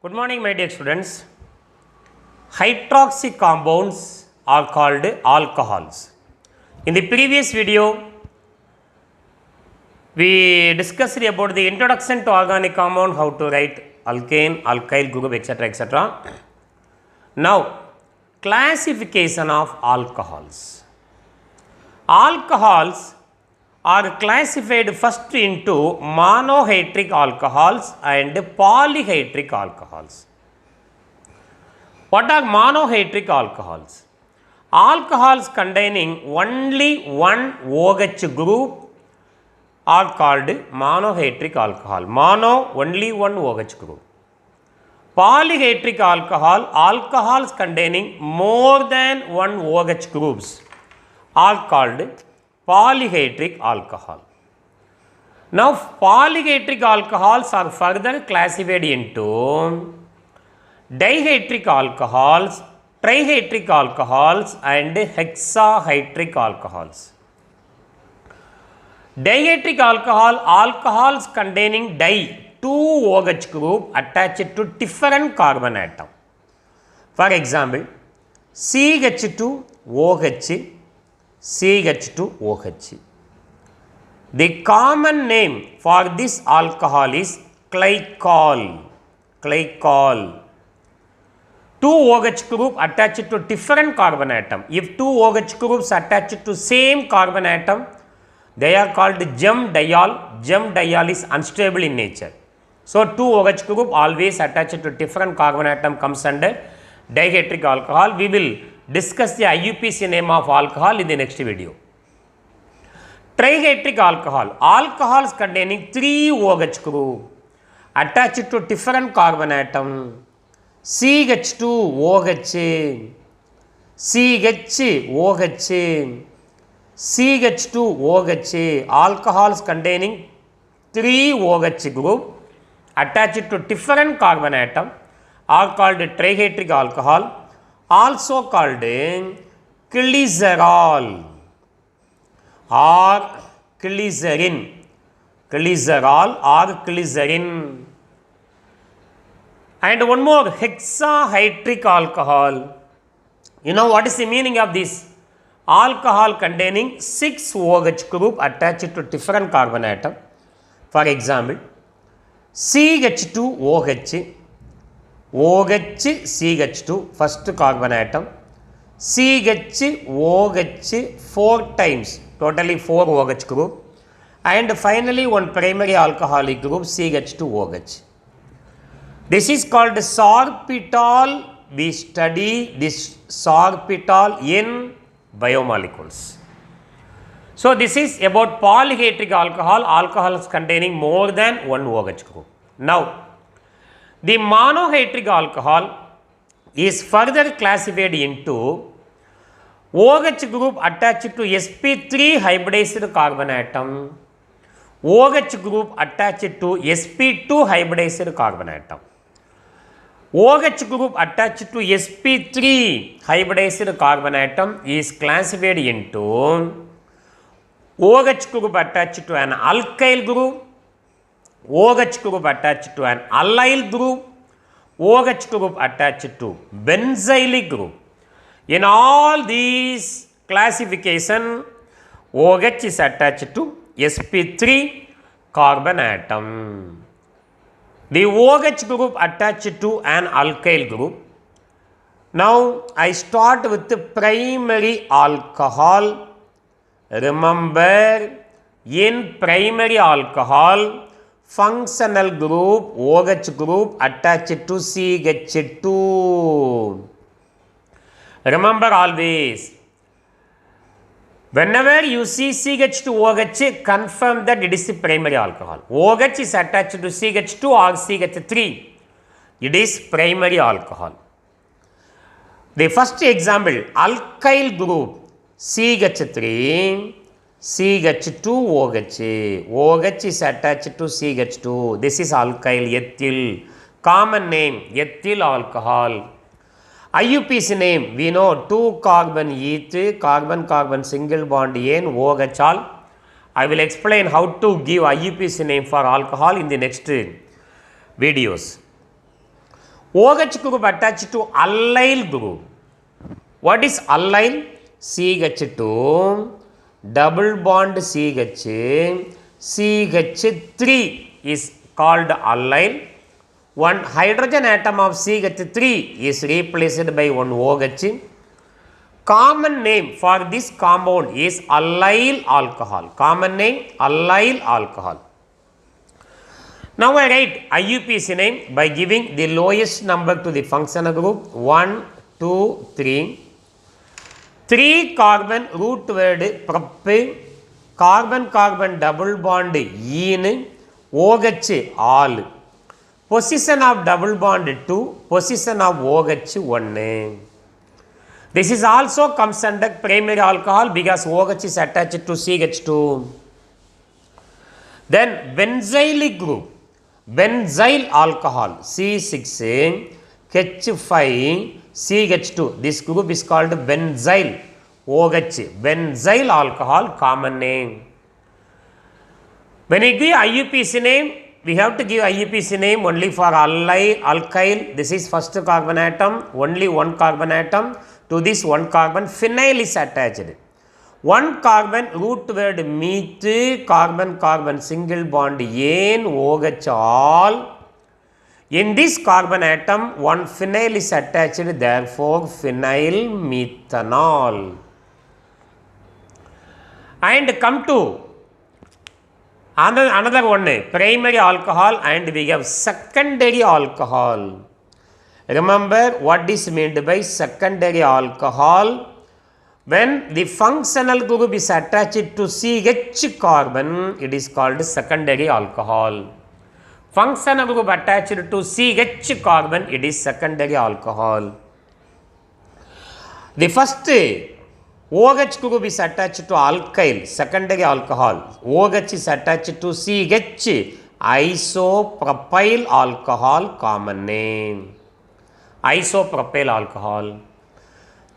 Good morning, my dear students. Hydroxy compounds are called alcohols. In the previous video, we discussed about the introduction to organic compound, how to write alkane, alkyl group, etc. etc. Now, classification of alcohols. Alcohols are classified first into monohydric alcohols and polyhydric alcohols. What are monohydric alcohols? Alcohols containing only one OH group are called monohydric alcohol. Mono, only one OH group. Polyhydric alcohol, alcohols containing more than one OH groups are called polyhydric alcohol. Now, polyhydric alcohols are further classified into dihydric alcohols, trihydric alcohols and hexahydric alcohols. Dihydric alcohol, alcohols containing di, two OH group attached to different carbon atom. For example, CH2OH, CH2OH. The common name for this alcohol is glycol. Glycol. Two OH group attached to different carbon atom. If two OH groups attached to same carbon atom, they are called gem diol. Gem diol is unstable in nature. So, two OH group always attached to different carbon atom comes under dihydric alcohol. We will discuss the IUPAC name of alcohol in the next video. Trihydric alcohol, alcohols containing three OH group attached to different carbon atom. CH2OH, CHOH, CH2OH, alcohols containing three OH group attached to different carbon atom are called trihydric alcohol, also called glycerol or glycerin, glycerol or glycerin. And one more, hexahydric alcohol. You know what is the meaning of this? Alcohol containing 6 OH group attached to different carbon atom. For example, CH2OH, OH-CH2, first carbon atom, CH-OH 4 times, totally 4 OH group, and finally one primary alcoholic group, CH2OH. This is called sorbitol. We study this sorbitol in biomolecules. So, this is about polyhydric alcohol, alcohols containing more than one OH group. Now, the monohydric alcohol is further classified into OH group attached to sp3 hybridized carbon atom, OH group attached to sp2 hybridized carbon atom. OH group attached to sp3 hybridized carbon atom is classified into OH group attached to an alkyl group, OH group attached to an allyl group, OH group attached to benzylic group. In all these classification, OH is attached to sp3 carbon atom. The OH group attached to an alkyl group. Now, I start with the primary alcohol. Remember, in primary alcohol, functional group OH group attached to CH2. Remember always, whenever you see CH2OH, confirm that it is the primary alcohol. OH is attached to CH2 or CH3. It is primary alcohol. The first example, alkyl group CH3, CH2OH. OH is attached to CH2. This is alkyl, ethyl. Common name, ethyl alcohol. IUPAC name, we know 2 carbon eth, carbon single bond N, OH all. I will explain how to give IUPAC name for alcohol in the next videos. OH group attached to allyl group. What is allyl? CH2 double bond CH, CH3 is called allyl. One hydrogen atom of CH3 is replaced by one OH. Common name for this compound is allyl alcohol. Common name allyl alcohol. Now I write IUPAC name by giving the lowest number to the functional group 1, 2, 3. 3 carbon root word prop, carbon carbon double bond ene, OH all. Position of double bond 2, position of OH 1. This is also comes under primary alcohol because OH is attached to CH2. Then benzylic group, benzyl alcohol C6 H5 CH2. This group is called benzyl OH, benzyl alcohol, common name. When I give IUPAC name, we have to give IUPAC name only for alkyl. This is first carbon atom, only one carbon atom. To this one carbon, phenyl is attached. One carbon root word meth, carbon carbon single bond ane, OH all. In this carbon atom, one phenyl is attached, therefore phenyl methanol. And come to another one, primary alcohol, and we have secondary alcohol. Remember what is meant by secondary alcohol? When the functional group is attached to CH carbon, it is called secondary alcohol. Functional group attached to CH carbon, it is secondary alcohol. The first OH group is attached to alkyl, secondary alcohol. OH is attached to CH, isopropyl alcohol, common name. Isopropyl alcohol.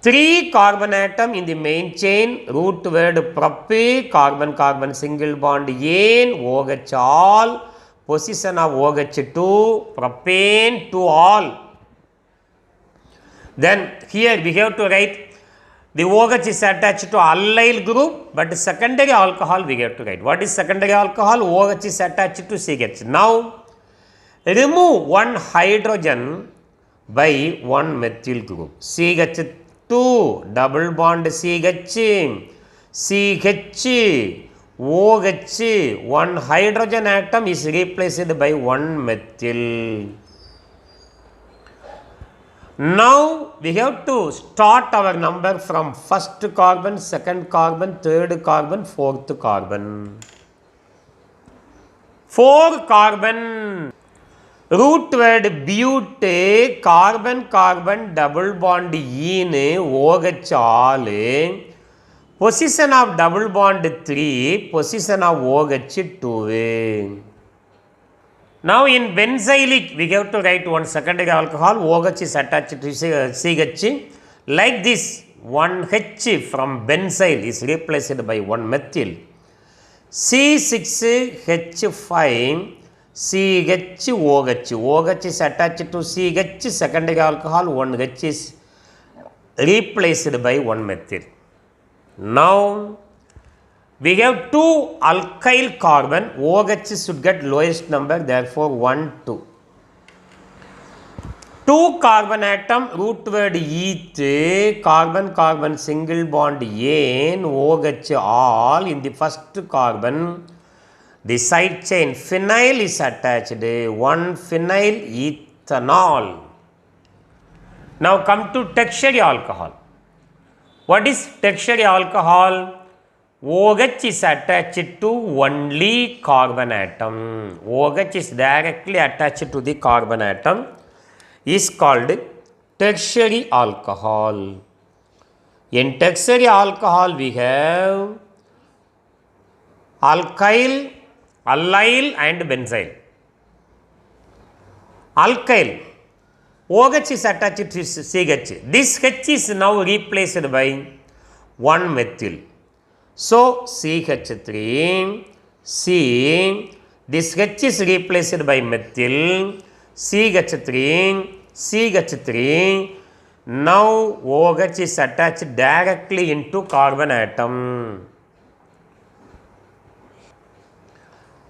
3 carbon atom in the main chain, root word prop, carbon carbon single bond ane, OH all. Position of OH2, propane 2 all. Then here we have to write the OH is attached to allyl group, but secondary alcohol we have to write. What is secondary alcohol? OH is attached to CH. Now remove one hydrogen by one methyl group. CH2 double bond CH, CH, OH, one hydrogen atom is replaced by one methyl. Now we have to start our number from first carbon, second carbon, third carbon, fourth carbon. 4 carbon root word bute, carbon carbon double bond ene, OH all. Position of double bond 3, position of OH 2. Now in benzylic, we have to write one secondary alcohol, OH is attached to CH. Like this, one H from benzyl is replaced by one methyl. C6H5 CHOH. OH is attached to CH, secondary alcohol, one H is replaced by one methyl. Now we have 2 alkyl carbon, OH should get lowest number, therefore 1, 2. 2 carbon atom, root word eth, carbon carbon single bond ane, OH all. In the first carbon, the side chain phenyl is attached, 1 phenyl ethanol. Now come to tertiary alcohol. What is tertiary alcohol? OH is attached to only carbon atom. OH is directly attached to the carbon atom, is called tertiary alcohol. In tertiary alcohol we have alkyl, allyl and benzyl. Alkyl, OH is attached to CH. This H is now replaced by one methyl. So CH3, C, this H is replaced by methyl, CH3, CH3. Now OH is attached directly into carbon atom.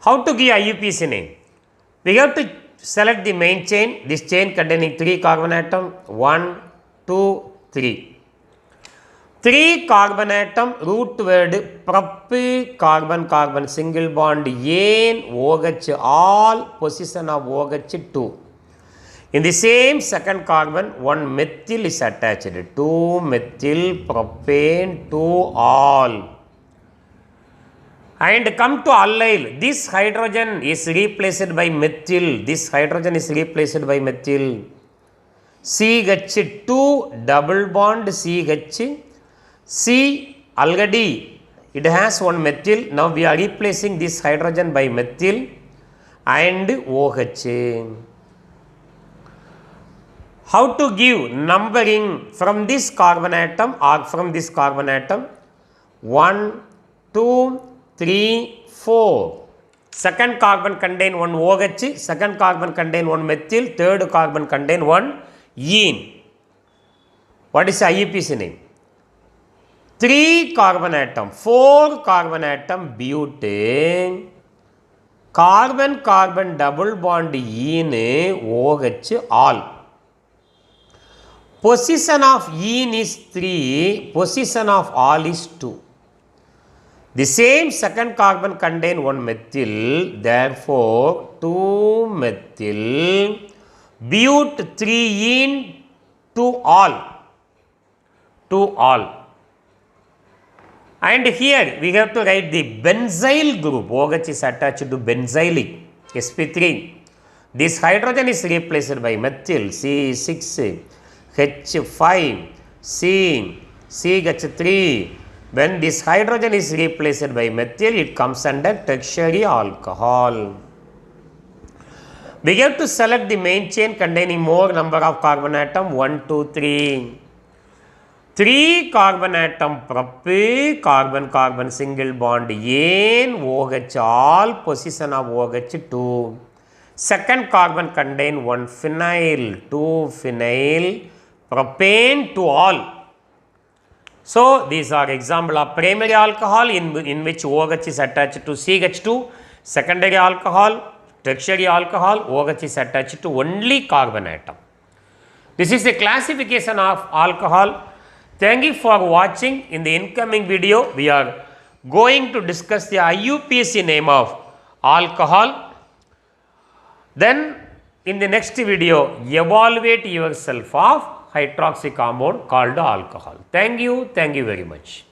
How to give IUPAC name? We have to select the main chain, this chain containing 3 carbon atom, 1, 2, 3. 3 carbon atom root word prop carbon single bond N OH all position of OH 2. In the same second carbon, 1 methyl is attached, 2 methyl propane 2 all. And come to allyl, this hydrogen is replaced by methyl, this hydrogen is replaced by methyl. CH2 double bond CH, C already it has 1 methyl, now we are replacing this hydrogen by methyl and OH. How to give numbering from this carbon atom or from this carbon atom? 1, 2, 3, 4. Second carbon contain 1 OH, second carbon contain 1 methyl, third carbon contain 1 ene. What is IUPAC name? 3 carbon atom, 4 carbon atom butane, carbon double bond ene OH all. Position of ene is 3, position of all is 2. The same second carbon contain 1 methyl, therefore 2 methyl but 3 ene to all. And here we have to write the benzyl group. OH is attached to benzylic sp3. This hydrogen is replaced by methyl C6, H5, C, CH3. When this hydrogen is replaced by methyl, it comes under tertiary alcohol. We have to select the main chain containing more number of carbon atom, 1, 2, 3. 3 carbon atom prop, carbon single bond N, OH all, position of OH 2. Second carbon contain 1 phenyl, 2 phenyl, propane 2 all. So these are example of primary alcohol in which OH is attached to CH2, secondary alcohol, tertiary alcohol, OH is attached to only carbon atom. This is the classification of alcohol. Thank you for watching. In the incoming video, we are going to discuss the IUPAC name of alcohol. Then in the next video, evaluate yourself of hydroxy compound called alcohol. Thank you very much.